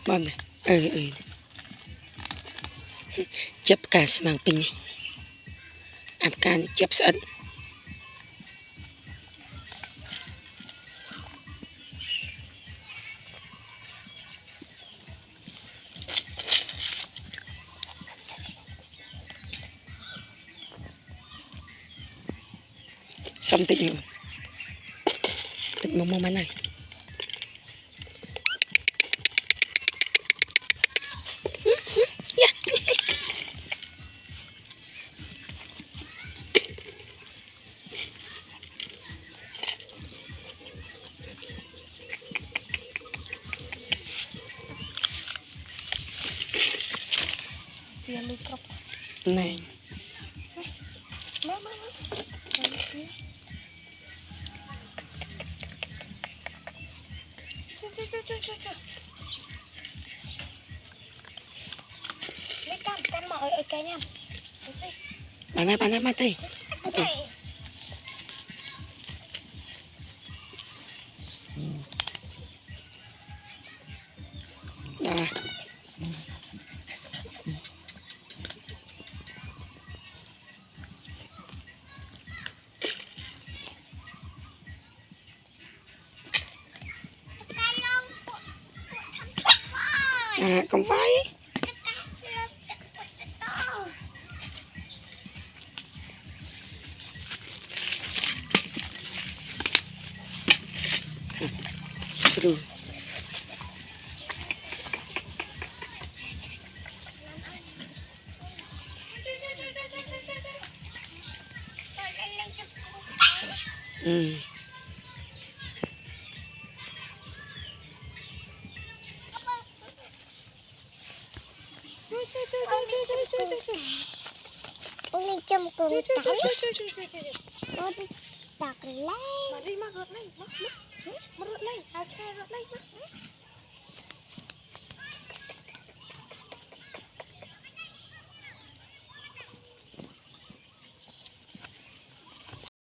bom này chụp cả màng pin này áp ca chụp sẵn xong tịnh tịnh mông này này lấy căn mọi ở cái nha bạn này mà thấy đó không phải seru Uli châm cùng tắm. Nó đi tạc lấy. Mà đi mà rớt lấy. Mà rớt lấy. Hào che rớt lấy.